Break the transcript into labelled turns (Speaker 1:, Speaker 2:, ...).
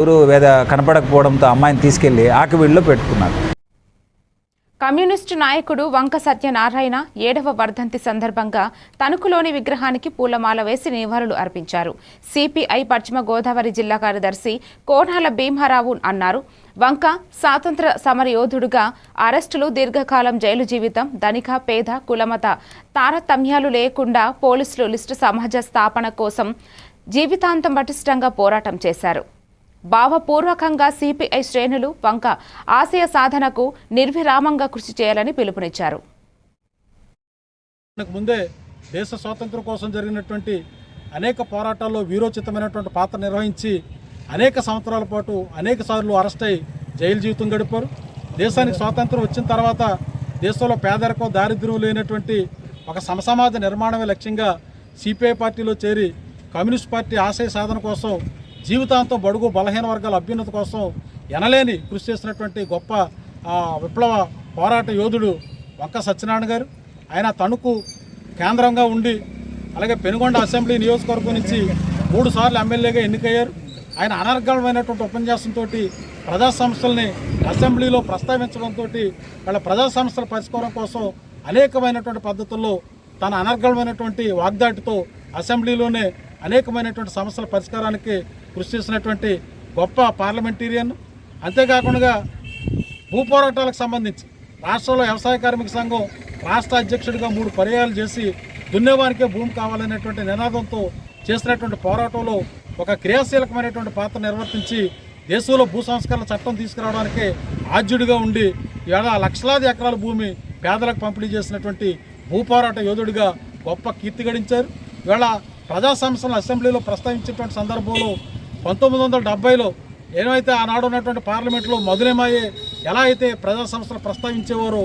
Speaker 1: ఎవరు వేద కనపడకపోవడంతో అమ్మాయిని తీసుకెళ్లి ఆకివీడులో పెట్టుకున్నారు.
Speaker 2: కమ్యూనిస్టు నాయకుడు వంక సత్యనారాయణ 7వ వర్ధంతి సందర్భంగా తణుకులోని విగ్రహానికి పూలమాల వేసి నివాళులు అర్పించారు. సిపిఐ పశ్చిమ గోదావరి జిల్లా కార్యదర్శి కోనాల భీమారావు అన్నారు. వంక స్వాతంత్ర సమరయోధుడుగా అరెస్టులు, దీర్ఘకాలం జైలు జీవితం, ధనిక పేద కులమత తారతమ్యాలు లేకుండా పోలీసులు లిస్టు సమాజ స్థాపన కోసం జీవితాంతం పటిష్టంగా పోరాటం చేశారు. భావపూర్వకంగా సిపిఐ శ్రేణులు వంక ఆశయ సాధనకు నిర్విరామంగా కృషి చేయాలని పిలుపునిచ్చారు.
Speaker 3: ముందే దేశ స్వాతంత్ర్యం కోసం జరిగినటువంటి అనేక పోరాటాల్లో వీరోచితమైనటువంటి పాత్ర నిర్వహించి అనేక సంవత్సరాల పాటు అనేక సార్లు అరెస్ట్ అయి జైలు జీవితం గడిపారు. దేశానికి స్వాతంత్రం వచ్చిన తర్వాత దేశంలో పేదరికం, దారిద్ర్యం లేనటువంటి ఒక సమసమాజ నిర్మాణమే లక్ష్యంగా సిపిఐ పార్టీలో చేరి కమ్యూనిస్ట్ పార్టీ ఆశయ సాధన కోసం జీవితాంతం బడుగు బలహీన వర్గాల అభ్యున్నతి కోసం ఎనలేని కృషి చేసినటువంటి గొప్ప విప్లవ పోరాట యోధుడు వంక సత్యనారాయణ గారు. ఆయన తణుకు కేంద్రంగా ఉండి అలాగే పెనుగొండ అసెంబ్లీ నియోజకవర్గం నుంచి 3 సార్లు ఎమ్మెల్యేగా ఎన్నికయ్యారు. ఆయన అనర్గళమైనటువంటి ఉపన్యాసంతో ప్రజా సమస్యల్ని అసెంబ్లీలో ప్రస్తావించడంతో వాళ్ళ ప్రజా సమస్యల పరిష్కారం కోసం అనేకమైనటువంటి పద్ధతుల్లో తన అనర్గళమైనటువంటి వాగ్దాటితో అసెంబ్లీలోనే అనేకమైనటువంటి సమస్యల పరిష్కారానికి కృషి చేసినటువంటి గొప్ప పార్లమెంటేరియన్. అంతేకాకుండా భూ పోరాటాలకు సంబంధించి రాష్ట్రంలో వ్యవసాయ కార్మిక సంఘం రాష్ట్ర అధ్యక్షుడిగా 3 పర్యాయాలు చేసి దున్నేవానికే భూమి కావాలనేటువంటి నినాదంతో చేసినటువంటి పోరాటంలో ఒక క్రియాశీలకమైనటువంటి పాత్ర నిర్వర్తించి దేశంలో భూ సంస్కరణ చట్టం తీసుకురావడానికి ఆద్యుడిగా ఉండి ఇవాళ లక్షలాది ఎకరాల భూమి పేదలకు పంపిణీ చేసినటువంటి భూ పోరాట యోధుడిగా గొప్ప కీర్తి గడించారు. ఇవాళ ప్రజా సమస్యలను అసెంబ్లీలో ప్రస్తావించేటువంటి సందర్భంలో 1970లో ఏమైతే ఆనాడు ఉన్నటువంటి పార్లమెంట్లో మధురమయ్యే ఎలా అయితే ప్రజా సమస్యలు ప్రస్తావించేవారో